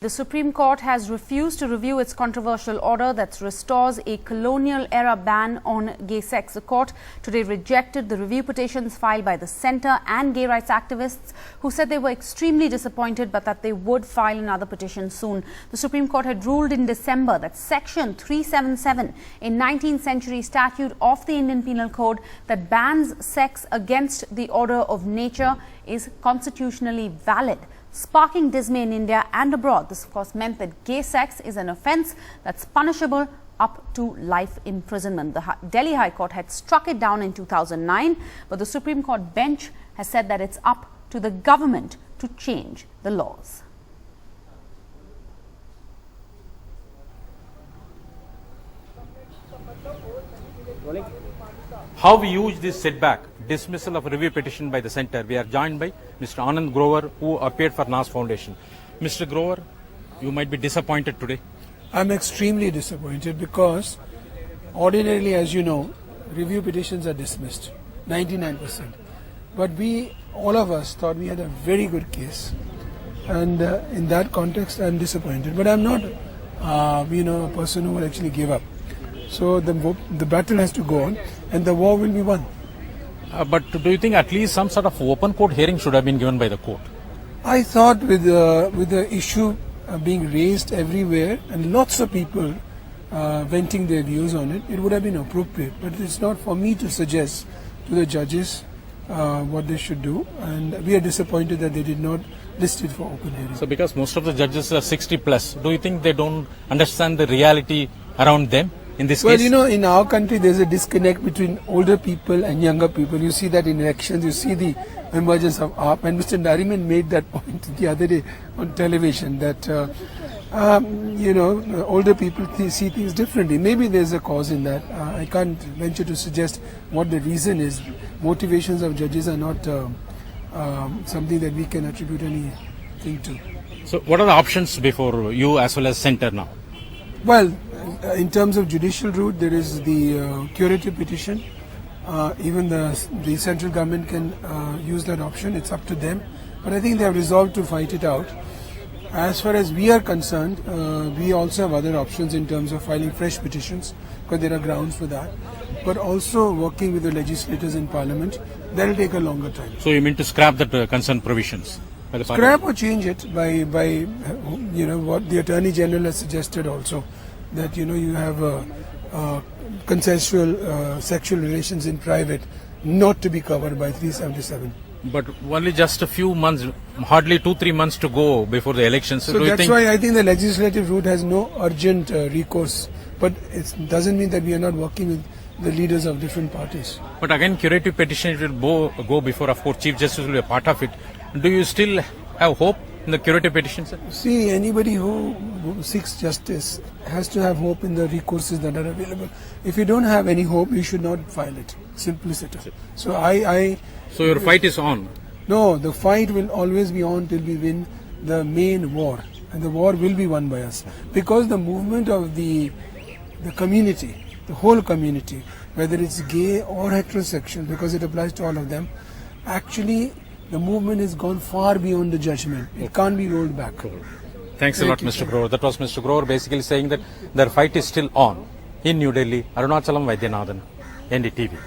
The Supreme Court has refused to review its controversial order that restores a colonial-era ban on gay sex. The court today rejected the review petitions filed by the centre and gay rights activists who said they were extremely disappointed but that they would file another petition soon. The Supreme Court had ruled in December that Section 377, a 19th century statute of the Indian Penal Code that bans sex against the order of nature, is constitutionally valid, sparking dismay in India and abroad. This, of course, meant that gay sex is an offence that's punishable up to life imprisonment. The Delhi High Court had struck it down in 2009, but the Supreme Court bench has said that it's up to the government to change the laws. How we use this setback, dismissal of a review petition by the centre. We are joined by Mr. Anand Grover, who appeared for NAS Foundation. Mr. Grover, you might be disappointed today. I'm extremely disappointed because ordinarily, as you know, review petitions are dismissed, 99%. But all of us thought we had a very good case. And in that context, I'm disappointed. But I'm not, a person who will actually give up. So the battle has to go on and the war will be won. But do you think at least some sort of open court hearing should have been given by the court? I thought with the issue being raised everywhere and lots of people venting their views on it, it would have been appropriate. But it's not for me to suggest to the judges what they should do, and we are disappointed that they did not list it for open hearing. So because most of the judges are 60 plus, do you think they don't understand the reality around them? In this case? In our country, there's a disconnect between older people and younger people. You see that in elections, you see the emergence of AAP. And Mr. Nariman made that point the other day on television that, older people see things differently. Maybe there's a cause in that. I can't venture to suggest what the reason is. Motivations of judges are not something that we can attribute anything to. So what are the options before you as well as centre now? Well, in terms of judicial route, there is the curative petition. Even the central government can use that option. It's up to them. But I think they have resolved to fight it out. As far as we are concerned, we also have other options in terms of filing fresh petitions, because there are grounds for that. But also working with the legislators in Parliament, that will take a longer time. So you mean to scrap the concerned provisions? Scrap or change it by what the Attorney General has suggested also, that you have consensual sexual relations in private not to be covered by 377. But only just a few months, hardly 2-3 months to go before the elections. So that's why I think the legislative route has no urgent recourse. But it doesn't mean that we are not working with the leaders of different parties. But again, curative petition will go before, of course, Chief Justice will be a part of it. Do you still have hope in the curative petition, sir? See, anybody who seeks justice has to have hope in the recourses that are available. If you don't have any hope, you should not file it. Simplicity. So So your fight is on? No, the fight will always be on till we win the main war. And the war will be won by us. Because the movement of the community, the whole community, whether it's gay or heterosexual, because it applies to all of them, actually the movement has gone far beyond the judgment. It can't be rolled back. Thanks a lot, Mr. Grover. That was Mr. Grover basically saying that their fight is still on. In New Delhi, Arunachalam Vaidyanathan, NDTV.